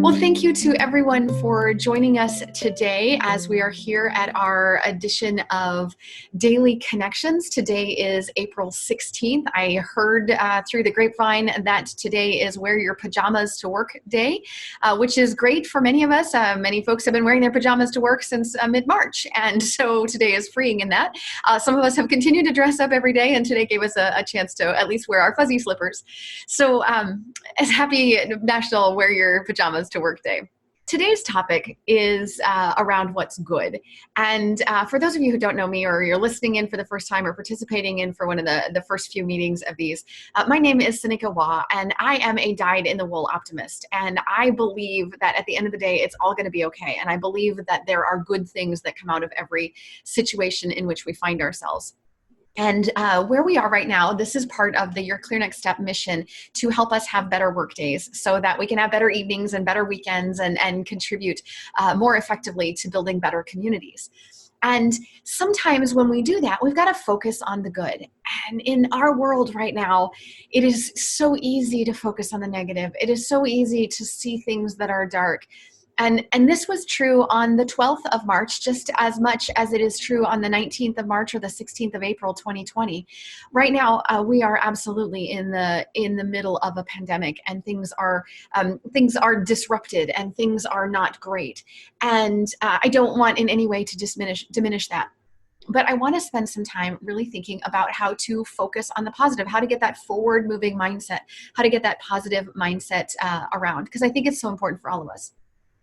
Well, thank you to everyone for joining us today as we are here at our edition of Daily Connections. Today is April 16th. I heard through the grapevine that today is Wear Your Pajamas to Work Day, which is great for many of us. Many folks have been wearing their pajamas to work since mid-March, and so today is freeing in that. Some of us have continued to dress up every day, and today gave us a chance to at least wear our fuzzy slippers. So as happy National Wear Your Pajamas to Work Day. Today's topic is around what's good. And for those of you who don't know me, or you're listening in for the first time or participating in for one of the first few meetings of these, my name is Sanika Wah, and I am a dyed-in-the-wool optimist. And I believe that at the end of the day, it's all going to be okay. And I believe that there are good things that come out of every situation in which we find ourselves. And where we are right now, this is part of the Your Clear Next Step mission to help us have better work days so that we can have better evenings and better weekends and contribute more effectively to building better communities. And sometimes when we do that, we've got to focus on the good. And in our world right now, it is so easy to focus on the negative. It is so easy to see things that are dark. And this was true on the 12th of March, just as much as it is true on the 19th of March or the 16th of April, 2020. Right now, we are absolutely in the middle of a pandemic, and things are disrupted, and things are not great. And I don't want in any way to diminish that. But I want to spend some time really thinking about how to focus on the positive, how to get that forward-moving mindset, how to get that positive mindset around, because I think it's so important for all of us.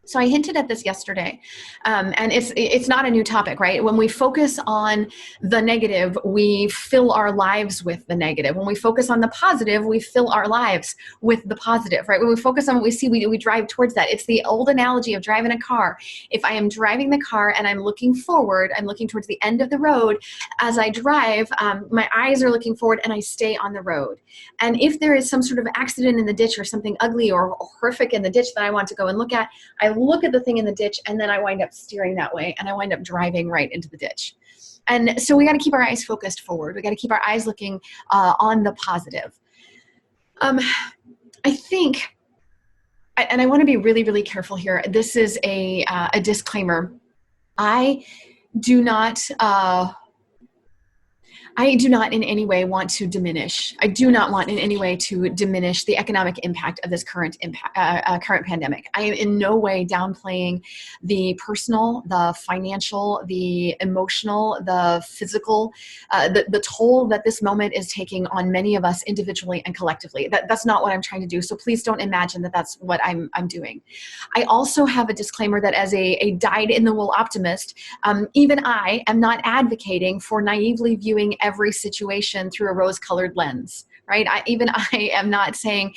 So I hinted at this yesterday, and it's not a new topic, right? When we focus on the negative, we fill our lives with the negative. When we focus on the positive, we fill our lives with the positive, right? When we focus on what we see, we drive towards that. It's the old analogy of driving a car. If I am driving the car and I'm looking forward, I'm looking towards the end of the road. As I drive, my eyes are looking forward and I stay on the road. And if there is some sort of accident in the ditch or something ugly or horrific in the ditch that I want to go and look at, I look at the thing in the ditch and then I wind up steering that way and I wind up driving right into the ditch. And so we got to keep our eyes focused forward. We got to keep our eyes looking on the positive. I think, and I want to be really, really careful here. This is a disclaimer. I do not in any way want to diminish. I do not want in any way to diminish the economic impact of this current pandemic. I am in no way downplaying the personal, the financial, the emotional, the physical, the toll that this moment is taking on many of us individually and collectively. That's not what I'm trying to do. So please don't imagine that that's what I'm doing. I also have a disclaimer that as a dyed-in-the-wool optimist, even I am not advocating for naively viewing every situation through a rose-colored lens, right? I am not saying,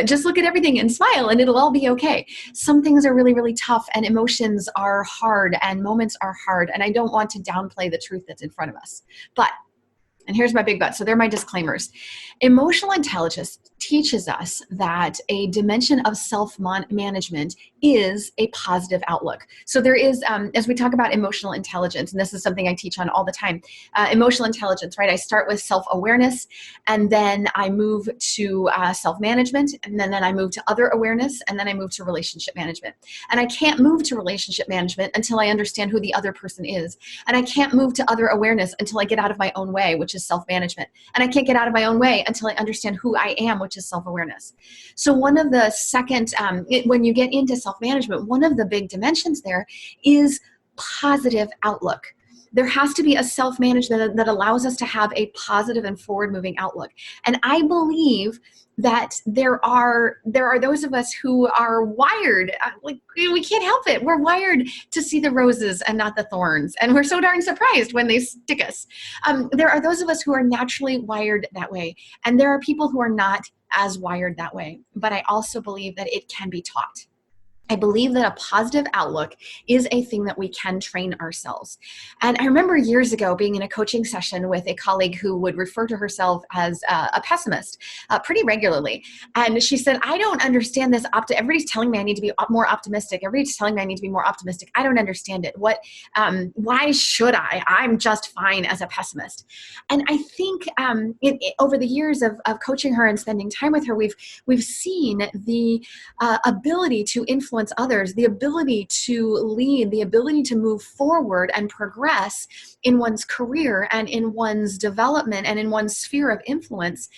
just look at everything and smile and it'll all be okay. Some things are really, really tough, and emotions are hard and moments are hard. And I don't want to downplay the truth that's in front of us. But, and here's my big but, so they're my disclaimers. Emotional intelligence teaches us that a dimension of self-management is a positive outlook. So there is, as we talk about emotional intelligence, and this is something I teach on all the time, emotional intelligence, right? I start with self-awareness, and then I move to self-management, and then I move to other awareness, and then I move to relationship management. And I can't move to relationship management until I understand who the other person is. And I can't move to other awareness until I get out of my own way, which is self-management. And I can't get out of my own way until I understand who I am, which is self-awareness. So one of the second, when you get into self-management, one of the big dimensions there is positive outlook. There has to be a self-management that allows us to have a positive and forward-moving outlook. And I believe that there are those of us who are wired, like we can't help it. We're wired to see the roses and not the thorns. And we're so darn surprised when they stick us. There are those of us who are naturally wired that way. And there are people who are not as wired that way. But I also believe that it can be taught. I believe that a positive outlook is a thing that we can train ourselves. And I remember years ago being in a coaching session with a colleague who would refer to herself as a pessimist pretty regularly. And she said, I don't understand this. Everybody's telling me I need to be more optimistic. Everybody's telling me I need to be more optimistic. I don't understand it. Why should I? I'm just fine as a pessimist. And I think over the years of coaching her and spending time with her, we've seen the ability to influence influence others, the ability to lead, the ability to move forward and progress in one's career and in one's development and in one's sphere of influence,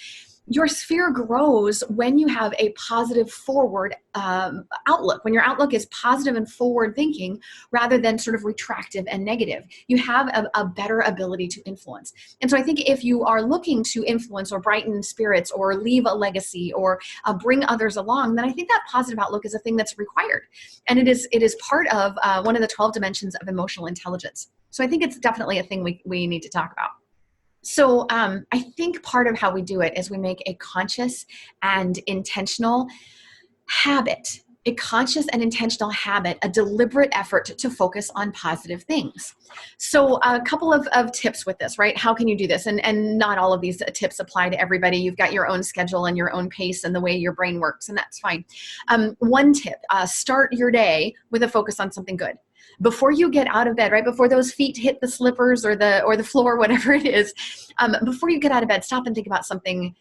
your sphere grows when you have a positive forward outlook, when your outlook is positive and forward thinking rather than sort of retractive and negative. You have a better ability to influence. And so I think if you are looking to influence or brighten spirits or leave a legacy or bring others along, then I think that positive outlook is a thing that's required. And it is part of one of the 12 dimensions of emotional intelligence. So I think it's definitely a thing we need to talk about. So I think part of how we do it is we make a conscious and intentional habit, a deliberate effort to focus on positive things. So a couple of tips with this, right? How can you do this? And not all of these tips apply to everybody. You've got your own schedule and your own pace and the way your brain works, and that's fine. One tip, start your day with a focus on something good. Before you get out of bed, right before those feet hit the slippers or the floor, whatever it is, before you get out of bed, stop and think about something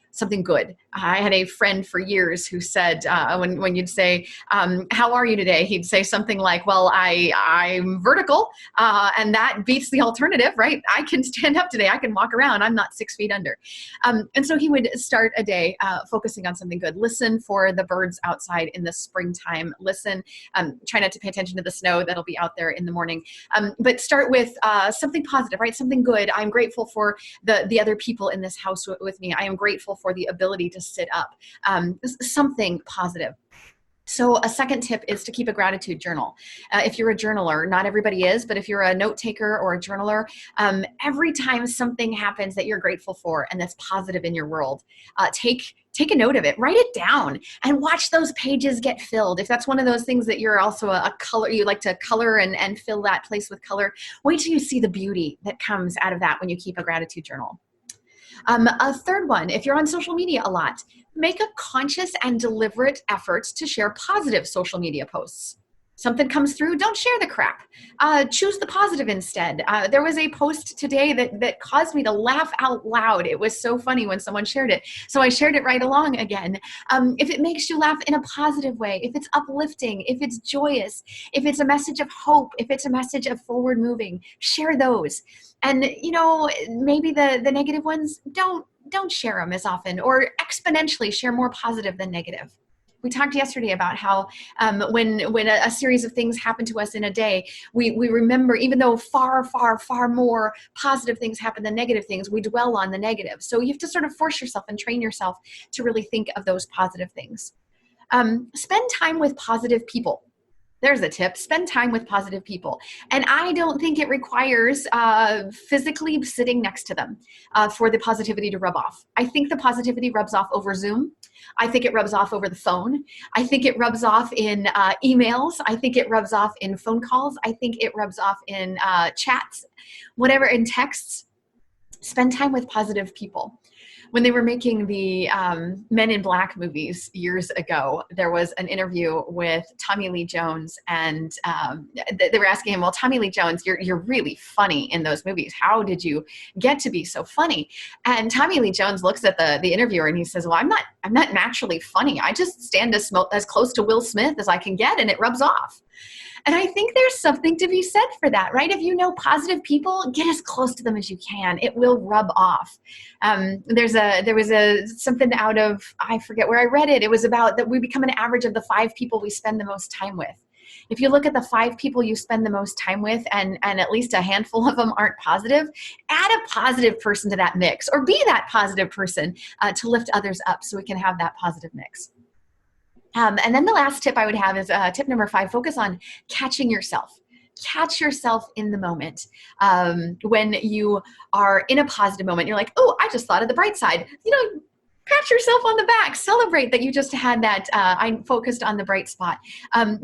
good. I had a friend for years who said, when you'd say, how are you today? He'd say something like, well, I'm vertical, and that beats the alternative, right? I can stand up today. I can walk around. I'm not 6 feet under. And so he would start a day focusing on something good. Listen for the birds outside in the springtime. Listen, try not to pay attention to the snow that'll be out there in the morning. But start with something positive, right? Something good. I'm grateful for the other people in this house with me. I am grateful for the ability to sit up. Something positive. So a second tip is to keep a gratitude journal. If you're a journaler, not everybody is, but if you're a note taker or a journaler, every time something happens that you're grateful for and that's positive in your world, take a note of it, write it down, and watch those pages get filled. If that's one of those things that you're also a color, you like to color and fill that place with color, wait till you see the beauty that comes out of that when you keep a gratitude journal. A third one, if you're on social media a lot, make a conscious and deliberate effort to share positive social media posts. Something comes through, don't share the crap. Choose the positive instead. There was a post today that caused me to laugh out loud. It was so funny when someone shared it. So I shared it right along again. If it makes you laugh in a positive way, if it's uplifting, if it's joyous, if it's a message of hope, if it's a message of forward moving, share those. And, maybe the negative ones, don't share them as often, or exponentially share more positive than negative. We talked yesterday about how when a series of things happen to us in a day, we remember, even though far, far, far more positive things happen than negative things, we dwell on the negative. So you have to sort of force yourself and train yourself to really think of those positive things. Spend time with positive people. There's a tip. Spend time with positive people. And I don't think it requires physically sitting next to them for the positivity to rub off. I think the positivity rubs off over Zoom. I think it rubs off over the phone. I think it rubs off in emails. I think it rubs off in phone calls. I think it rubs off in chats, whatever, in texts. Spend time with positive people. When they were making the Men in Black movies years ago, there was an interview with Tommy Lee Jones, and they were asking him, well, Tommy Lee Jones, you're really funny in those movies. How did you get to be so funny? And Tommy Lee Jones looks at the interviewer and he says, well, I'm not naturally funny. I just stand as close to Will Smith as I can get, and it rubs off. And I think there's something to be said for that, right? If you know positive people, get as close to them as you can. It will rub off. There was something out of, I forget where I read it. It was about that we become an average of the 5 people we spend the most time with. If you look at the 5 people you spend the most time with, and at least a handful of them aren't positive, add a positive person to that mix, or be that positive person to lift others up so we can have that positive mix. And then the last tip I would have is tip number 5, focus on catching yourself. Catch yourself in the moment. When you are in a positive moment, you're like, oh, I just thought of the bright side. Pat yourself on the back. Celebrate that you just had that. I focused on the bright spot.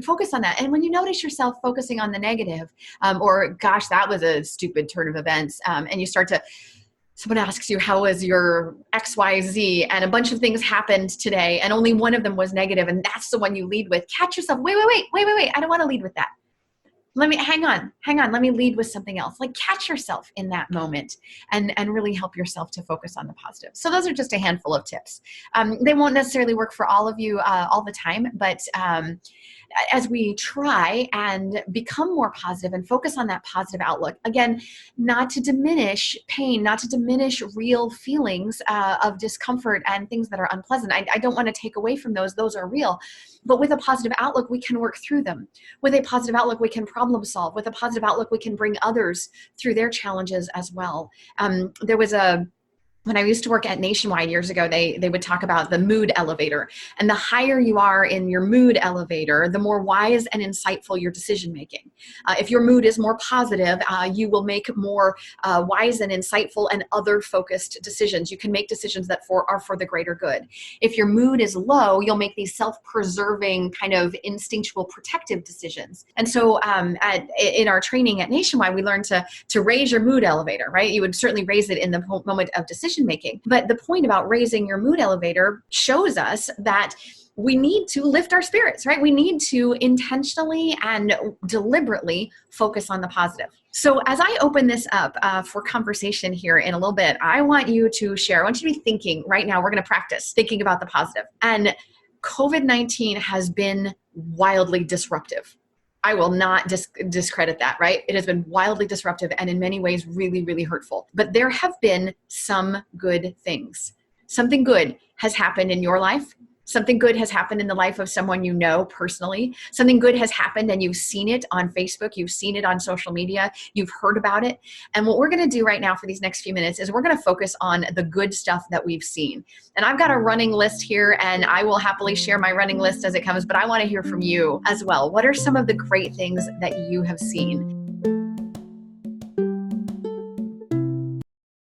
Focus on that. And when you notice yourself focusing on the negative, or gosh, that was a stupid turn of events, and you start to, someone asks you, how was your XYZ? And a bunch of things happened today, and only one of them was negative, and that's the one you lead with. Catch yourself. Wait. I don't want to lead with that. Hang on. Let me lead with something else. Like, catch yourself in that moment and really help yourself to focus on the positive. So those are just a handful of tips. They won't necessarily work for all of you all the time, but as we try and become more positive and focus on that positive outlook, again, not to diminish pain, not to diminish real feelings of discomfort and things that are unpleasant. I don't want to take away from those. Those are real. But with a positive outlook, we can work through them. With a positive outlook, we can problem solve. With a positive outlook, we can bring others through their challenges as well. There was when I used to work at Nationwide years ago, they would talk about the mood elevator. And the higher you are in your mood elevator, the more wise and insightful your decision making. If your mood is more positive, you will make more wise and insightful and other focused decisions. You can make decisions that are for the greater good. If your mood is low, you'll make these self-preserving kind of instinctual protective decisions. And so in our training at Nationwide, we learned to raise your mood elevator, right? You would certainly raise it in the moment of decision making. But the point about raising your mood elevator shows us that we need to lift our spirits, right? We need to intentionally and deliberately focus on the positive. So as I open this up for conversation here in a little bit, I want you to share, I want you to be thinking right now, we're going to practice thinking about the positive. And COVID-19 has been wildly disruptive. I will not discredit that, right? It has been wildly disruptive and in many ways really, really hurtful. But there have been some good things. Something good has happened in your life. Something good has happened in the life of someone you know personally. Something good has happened and you've seen it on Facebook. You've seen it on social media. You've heard about it. And what we're going to do right now for these next few minutes is we're going to focus on the good stuff that we've seen. And I've got a running list here and I will happily share my running list as it comes, but I want to hear from you as well. What are some of the great things that you have seen?